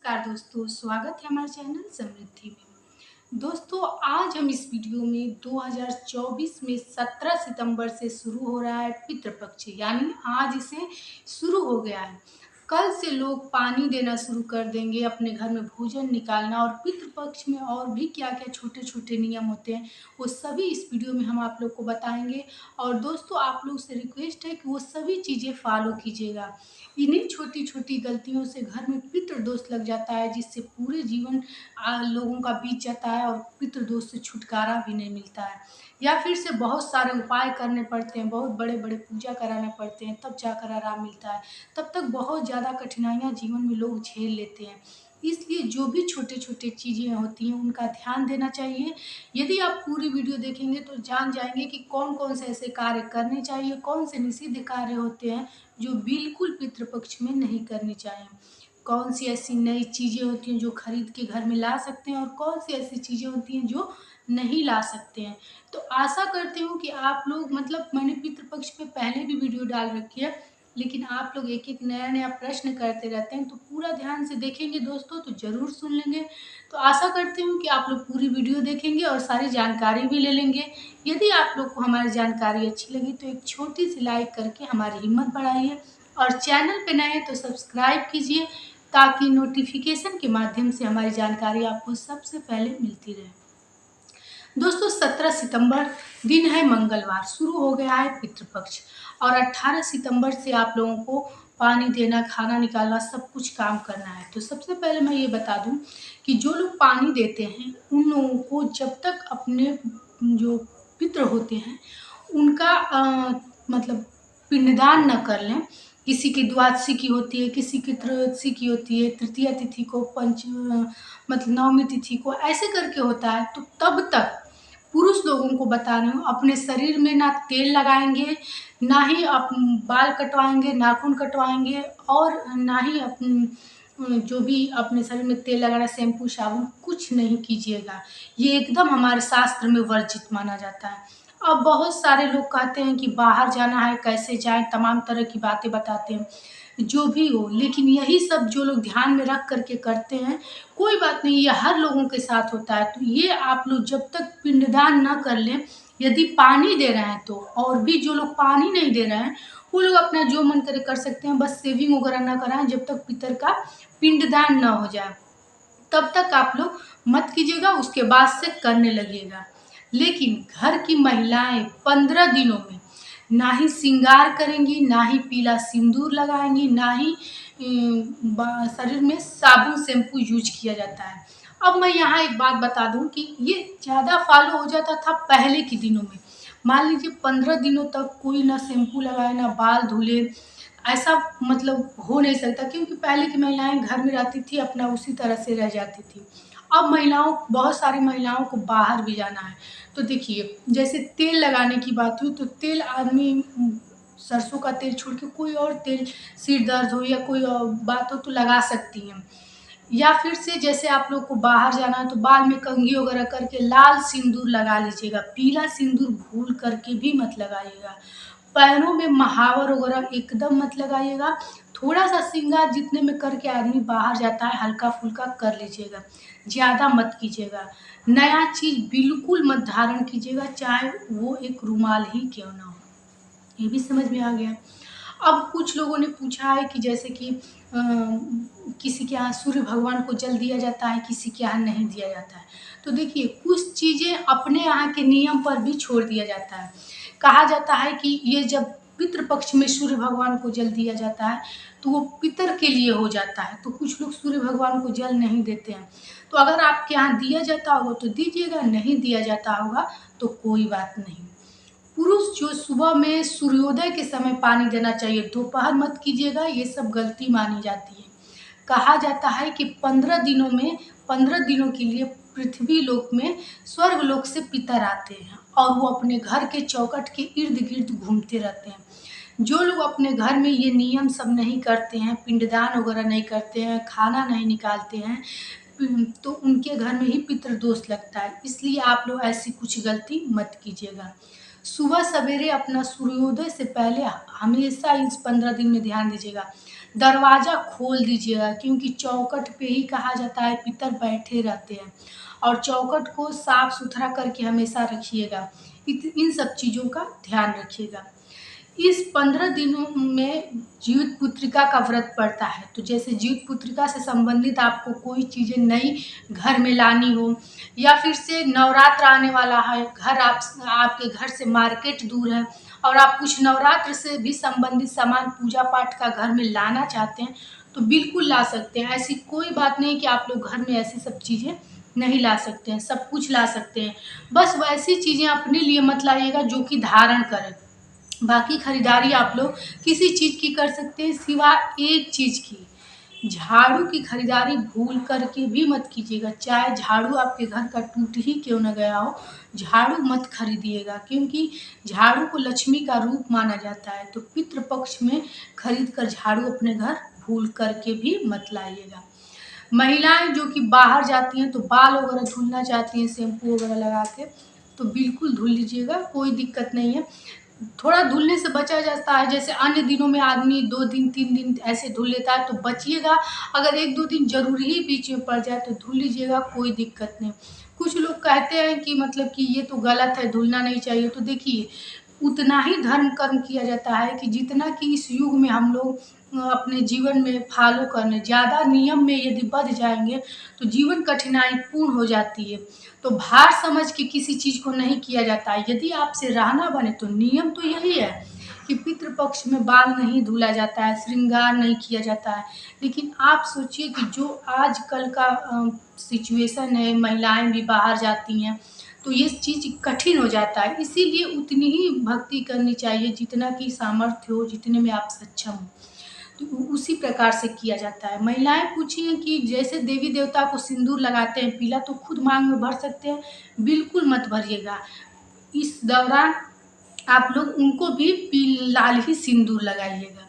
नमस्कार दोस्तों, स्वागत है हमारे चैनल समृद्धि में। दोस्तों, आज हम इस वीडियो में 2024 में 17 सितंबर से शुरू हो रहा है पितृपक्ष, यानी आज इसे शुरू हो गया है। कल से लोग पानी देना शुरू कर देंगे, अपने घर में भोजन निकालना, और पितृपक्ष में और भी क्या-क्या छोटे-छोटे नियम होते हैं, वो सभी इस वीडियो में हम आप लोग को बताएंगे। और दोस्तों, आप लोग से रिक्वेस्ट है कि वो सभी चीज़ें फॉलो कीजिएगा। इन्हीं छोटी-छोटी गलतियों से घर में पितृदोष लग जाता है, जिससे पूरे जीवन लोगों का बीत जाता है और पितृदोष से छुटकारा भी नहीं मिलता है। या फिर से बहुत सारे उपाय करने पड़ते हैं, बहुत बड़े-बड़े पूजा कराने पड़ते हैं, तब जाकर आराम मिलता है। तब तक बहुत ज़्यादा कठिनाइयाँ जीवन में लोग झेल लेते हैं। इसलिए जो भी छोटे-छोटे चीज़ें होती हैं, उनका ध्यान देना चाहिए। यदि आप पूरी वीडियो देखेंगे तो जान जाएँगे कि कौन-कौन से ऐसे कार्य करने चाहिए, कौन से निषिद्ध कार्य होते हैं जो बिल्कुल पितृपक्ष में नहीं करनी चाहिए। कौन सी ऐसी नई चीज़ें होती हैं जो खरीद के घर में ला सकते हैं, और कौन सी ऐसी चीज़ें होती हैं जो नहीं ला सकते हैं। तो आशा करती हूँ कि आप लोग, मतलब मैंने पितृपक्ष पे पहले भी वीडियो डाल रखी है, लेकिन आप लोग एक-एक नया-नया प्रश्न करते रहते हैं, तो पूरा ध्यान से देखेंगे दोस्तों तो ज़रूर सुन लेंगे। तो आशा करती हूँ कि आप लोग पूरी वीडियो देखेंगे और सारी जानकारी भी ले लेंगे। यदि आप लोग को हमारी जानकारी अच्छी लगी तो एक छोटी-सी लाइक करके हमारी हिम्मत बढ़ाइए, और चैनल पे नए हैं तो सब्सक्राइब कीजिए, ताकि नोटिफिकेशन के माध्यम से हमारी जानकारी आपको सबसे पहले मिलती रहे। दोस्तों, 17 सितंबर दिन है, मंगलवार, शुरू हो गया है पितृपक्ष, और 18 सितंबर से आप लोगों को पानी देना, खाना निकालना, सब कुछ काम करना है। तो सबसे पहले मैं ये बता दूं कि जो लोग पानी देते हैं, उन लोगों को जब तक अपने जो पितृ होते हैं उनका मतलब पिंडदान न कर लें। किसी की द्वादशी की होती है, किसी की त्रयोदशी की होती है, तृतीया तिथि को, मतलब नवमी तिथि को, ऐसे करके होता है। तो तब तक पुरुष लोगों को बता रही हूँ, अपने शरीर में ना तेल लगाएँगे, ना ही बाल कटवाएँगे, नाखून कटवाएँगे, और ना ही जो भी अपने शरीर में तेल लगाना, शैम्पू, साबुन, कुछ नहीं कीजिएगा। ये एकदम हमारे शास्त्र में वर्जित माना जाता है। अब बहुत सारे लोग कहते हैं कि बाहर जाना है, कैसे जाएँ, तमाम तरह की बातें बताते हैं। जो भी हो, लेकिन यही सब जो लोग ध्यान में रख कर के करते हैं, कोई बात नहीं, ये हर लोगों के साथ होता है। तो ये आप लोग जब तक पिंडदान ना कर लें, यदि पानी दे रहे हैं तो, और भी जो लोग पानी नहीं दे रहे हैं, वो लोग अपना जो मन करे कर सकते हैं, बस सेविंग वगैरह ना कराएँ जब तक पितर का पिंडदान ना हो जाए। तब तक आप लोग मत कीजिएगा, उसके बाद से करने लगिएगा। लेकिन घर की महिलाएँ 15 दिनों में ना ही श्रृंगार करेंगी, ना ही पीला सिंदूर लगाएँगी, ना ही शरीर में साबुन, शैम्पू यूज़ किया जाता है। अब मैं यहाँ एक बात बता दूँ कि ये ज़्यादा फ़ॉलो हो जाता था पहले के दिनों में। मान लीजिए 15 दिनों तक कोई ना शैम्पू लगाए, ना बाल धुले, ऐसा मतलब हो नहीं सकता, क्योंकि पहले की महिलाएँ घर में रहती थी, अपना उसी तरह से रह जाती थी। अब बहुत सारी महिलाओं को बाहर भी जाना है। तो देखिए, जैसे तेल लगाने की बात हुई, तो तेल आदमी सरसों का तेल छोड़ के कोई और तेल, सिर दर्द हो या कोई बात हो तो लगा सकती हैं। या फिर से जैसे आप लोग को बाहर जाना है तो बाल में कंघी वगैरह करके लाल सिंदूर लगा लीजिएगा, पीला सिंदूर भूल करके भी मत लगाइएगा। पैरों में महावर वगैरह एकदम मत लगाइएगा। थोड़ा-सा श्रृंगार जितने में करके आदमी बाहर जाता है, हल्का-फुल्का कर लीजिएगा, ज़्यादा मत कीजिएगा। नया चीज़ बिल्कुल मत धारण कीजिएगा, चाहे वो एक रुमाल ही क्यों ना हो। ये भी समझ में आ गया। अब कुछ लोगों ने पूछा है कि जैसे कि किसी के यहाँ सूर्य भगवान को जल दिया जाता है, किसी के यहाँ नहीं दिया जाता है। तो देखिए, कुछ चीज़ें अपने यहाँ के नियम पर भी छोड़ दिया जाता है। कहा जाता है कि ये जब पितृ पक्ष में सूर्य भगवान को जल दिया जाता है, तो वो पितर के लिए हो जाता है, तो कुछ लोग सूर्य भगवान को जल नहीं देते हैं। तो अगर आपके यहाँ दिया जाता होगा तो दीजिएगा, नहीं दिया जाता होगा तो कोई बात नहीं। पुरुष जो सुबह में सूर्योदय के समय पानी देना चाहिए, दोपहर मत कीजिएगा, ये सब गलती मानी जाती है। कहा जाता है कि 15 दिनों के लिए पृथ्वी लोक में स्वर्ग लोक से पितर आते हैं, और वो अपने घर के चौखट के इर्द-गिर्द घूमते रहते हैं। जो लोग अपने घर में ये नियम सब नहीं करते हैं, पिंडदान वगैरह नहीं करते हैं, खाना नहीं निकालते हैं, तो उनके घर में ही पितृदोष लगता है। इसलिए आप लोग ऐसी कुछ गलती मत कीजिएगा। सुबह सवेरे अपना सूर्योदय से पहले हमेशा इस 15 दिन में ध्यान दीजिएगा, दरवाज़ा खोल दीजिएगा, क्योंकि चौखट पे ही कहा जाता है पितर बैठे रहते हैं। और चौखट को साफ सुथरा करके हमेशा रखिएगा। इन सब चीज़ों का ध्यान रखिएगा। इस 15 दिनों में जीवित पुत्रिका का व्रत पड़ता है। तो जैसे जीवित पुत्रिका से संबंधित आपको कोई चीज़ें नई घर में लानी हो, या फिर से नवरात्र आने वाला है, आपके घर से मार्केट दूर है और आप कुछ नवरात्र से भी संबंधित सामान पूजा पाठ का घर में लाना चाहते हैं, तो बिल्कुल ला सकते हैं। ऐसी कोई बात नहीं कि आप लोग घर में ऐसी सब चीज़ें नहीं ला सकते हैं, सब कुछ ला सकते हैं। बस वैसी चीज़ें अपने लिए मत लाइएगा जो कि धारण करें। बाकी खरीदारी आप लोग किसी चीज़ की कर सकते हैं, सिवाय एक चीज़ की, झाड़ू की खरीदारी भूल करके भी मत कीजिएगा। चाहे झाड़ू आपके घर का टूट ही क्यों न गया हो, झाड़ू मत खरीदिएगा, क्योंकि झाड़ू को लक्ष्मी का रूप माना जाता है। तो पितृपक्ष में खरीद कर झाड़ू अपने घर भूल करके भी मत लाइएगा। महिलाएं जो कि बाहर जाती हैं तो बाल वगैरह धुलना चाहती हैं शैम्पू वगैरह लगा के, तो बिल्कुल धुल लीजिएगा, कोई दिक्कत नहीं है। थोड़ा धुलने से बचा जाता है, जैसे अन्य दिनों में आदमी 2 दिन 3 दिन ऐसे धुल लेता है, तो बचिएगा। अगर 1-2 दिन ज़रूरी ही बीच में पड़ जाए तो धुल लीजिएगा, कोई दिक्कत नहीं। कुछ लोग कहते हैं कि मतलब कि ये तो गलत है, धुलना नहीं चाहिए। तो देखिए, उतना ही धर्म कर्म किया जाता है कि जितना कि इस युग में हम लोग अपने जीवन में फॉलो करने, ज़्यादा नियम में यदि बँध जाएँगे तो जीवन कठिनाईपूर्ण हो जाती है। तो भार समझ के किसी चीज़ को नहीं किया जाता है। यदि आपसे रहना बने तो नियम तो यही है कि पितृपक्ष में बाल नहीं धुला जाता है, श्रृंगार नहीं किया जाता है। लेकिन आप सोचिए कि जो आजकल का सिचुएशन है, महिलाएं भी बाहर जाती हैं, तो ये चीज़ कठिन हो जाता है। इसीलिए उतनी ही भक्ति करनी चाहिए जितना कि सामर्थ्य हो, जितने में आप सक्षम हो। तो उसी प्रकार से किया जाता है। महिलाएं पूछी हैं कि जैसे देवी देवता को सिंदूर लगाते हैं पीला, तो खुद मांग में भर सकते हैं, बिल्कुल मत भरिएगा। इस दौरान आप लोग उनको भी लाल ही सिंदूर लगाइएगा।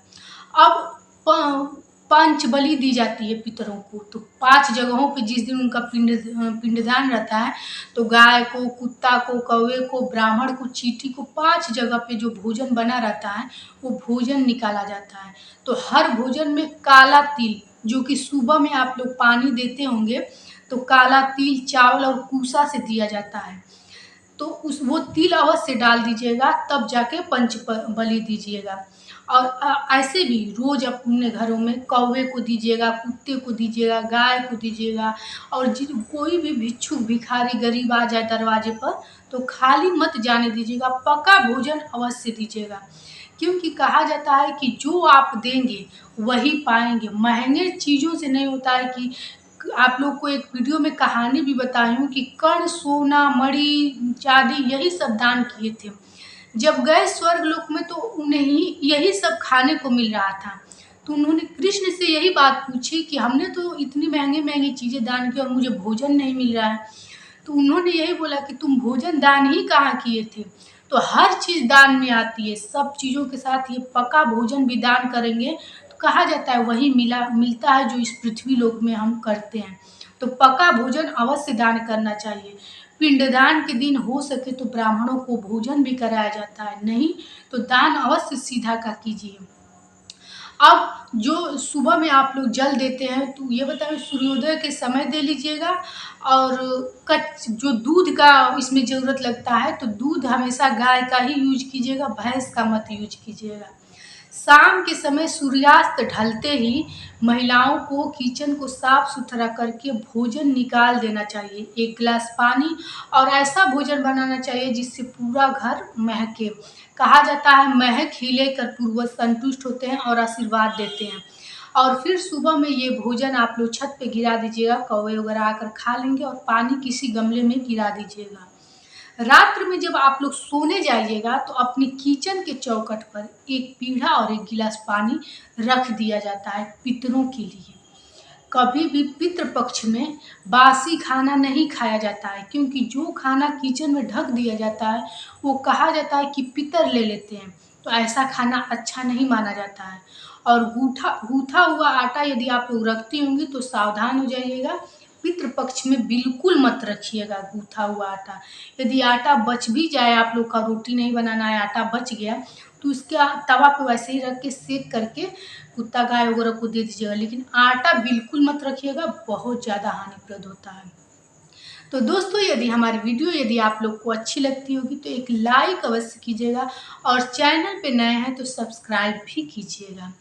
अब पंचबलि दी जाती है पितरों को, तो 5 जगहों पे जिस दिन उनका पिंडदान रहता है, तो गाय को, कुत्ता को, कौवे को, ब्राह्मण को, चींटी को, 5 जगह पे जो भोजन बना रहता है वो भोजन निकाला जाता है। तो हर भोजन में काला तिल, जो कि सुबह में आप लोग पानी देते होंगे, तो काला तिल चावल और कूसा से दिया जाता है। तो वो तिल अवश्य डाल दीजिएगा, तब जाके पंच बलि दीजिएगा। और ऐसे भी रोज अपने घरों में कौवे को दीजिएगा, कुत्ते को दीजिएगा, गाय को दीजिएगा। और कोई भी भिक्षुक भिखारी गरीब आ जाए दरवाजे पर, तो खाली मत जाने दीजिएगा, पका भोजन अवश्य दीजिएगा। क्योंकि कहा जाता है कि जो आप देंगे वही पाएंगे। महंगे चीज़ों से नहीं होता है कि आप लोग को एक वीडियो में कहानी भी बताई हूँ कि कर्ण, सोना, मणि, चांदी यही सब दान किए थे। जब गए स्वर्ग लोक में तो उन्हें यही सब खाने को मिल रहा था। तो उन्होंने कृष्ण से यही बात पूछी कि हमने तो इतनी महंगी चीज़ें दान की और मुझे भोजन नहीं मिल रहा है। तो उन्होंने यही बोला कि तुम भोजन दान ही कहाँ किए थे। तो हर चीज़ दान में आती है, सब चीज़ों के साथ ये पका भोजन भी दान करेंगे तो कहा जाता है वही मिलता है जो इस पृथ्वी लोक में हम करते हैं। तो पका भोजन अवश्य दान करना चाहिए। पिंडदान के दिन हो सके तो ब्राह्मणों को भोजन भी कराया जाता है, नहीं तो दान अवश्य सीधा का कीजिए। अब जो सुबह में आप लोग जल देते हैं, तो ये बताएं सूर्योदय के समय दे लीजिएगा। और जो दूध का इसमें ज़रूरत लगता है, तो दूध हमेशा गाय का ही यूज कीजिएगा, भैंस का मत यूज कीजिएगा। शाम के समय सूर्यास्त ढलते ही महिलाओं को किचन को साफ सुथरा करके भोजन निकाल देना चाहिए, 1 गिलास पानी, और ऐसा भोजन बनाना चाहिए जिससे पूरा घर महके। कहा जाता है महक ही लेकर पूर्वज संतुष्ट होते हैं और आशीर्वाद देते हैं। और फिर सुबह में ये भोजन आप लोग छत पे गिरा दीजिएगा, कौवे वगैरह आकर खा लेंगे, और पानी किसी गमले में गिरा दीजिएगा। रात्र में जब आप लोग सोने जाइएगा तो अपने किचन के चौखट पर एक पीढ़ा और 1 गिलास पानी रख दिया जाता है पितरों के लिए। कभी भी पितृ पक्ष में बासी खाना नहीं खाया जाता है, क्योंकि जो खाना किचन में ढक दिया जाता है वो कहा जाता है कि पितर ले लेते हैं, तो ऐसा खाना अच्छा नहीं माना जाता है। और गूथा हुआ आटा यदि आप लोग रखती होंगी तो सावधान हो जाइएगा, पितृ पक्ष में बिल्कुल मत रखिएगा गूथा हुआ आटा। यदि आटा बच भी जाए, आप लोग का रोटी नहीं बनाना है, आटा बच गया, तो उसका तवा पे वैसे ही रख के सेक करके कुत्ता गाय वगैरह को दे दीजिएगा, लेकिन आटा बिल्कुल मत रखिएगा, बहुत ज़्यादा हानिप्रद होता है। तो दोस्तों यदि आप लोग को अच्छी लगती होगी तो एक लाइक अवश्य कीजिएगा और चैनल पे नए हैं तो सब्सक्राइब भी कीजिएगा।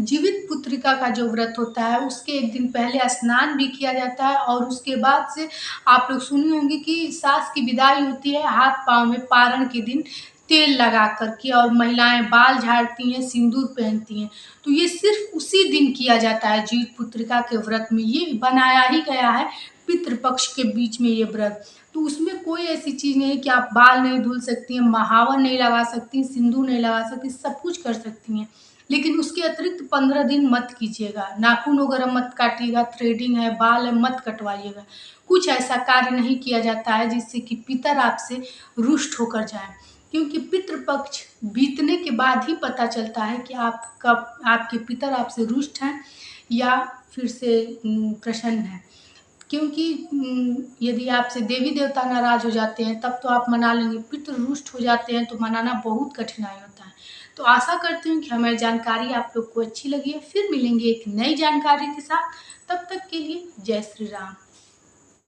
जीवित पुत्रिका का जो व्रत होता है उसके एक दिन पहले स्नान भी किया जाता है और उसके बाद से आप लोग सुनी होंगी कि सास की विदाई होती है हाथ पाँव में पारण के दिन तेल लगा कर के, और महिलाएं बाल झाड़ती हैं, सिंदूर पहनती हैं। तो ये सिर्फ उसी दिन किया जाता है जीवित पुत्रिका के व्रत में, ये बनाया ही गया है पितृपक्ष के बीच में ये व्रत। तो उसमें कोई ऐसी चीज़ नहीं है कि आप बाल नहीं धुल सकती हैं, महावर नहीं लगा सकती, सिंदूर नहीं लगा सकती, सब कुछ कर सकती हैं। लेकिन उसके अतिरिक्त 15 दिन मत कीजिएगा, नाखून वगैरह मत काटिएगा, थ्रेडिंग है, बाल है, मत कटवाइएगा। कुछ ऐसा कार्य नहीं किया जाता है जिससे कि पितर आपसे रुष्ट होकर जाए, क्योंकि पितृपक्ष बीतने के बाद ही पता चलता है कि आपके पितर आपसे रुष्ट हैं या फिर से प्रसन्न हैं। क्योंकि यदि आपसे देवी देवता नाराज हो जाते हैं तब तो आप मना लेंगे, पितृ रुष्ट हो जाते हैं तो मनाना बहुत कठिनाई होता है। तो आशा करती हूँ कि हमारी जानकारी आप लोग को अच्छी लगी है। फिर मिलेंगे एक नई जानकारी के साथ, तब तक के लिए जय श्री राम।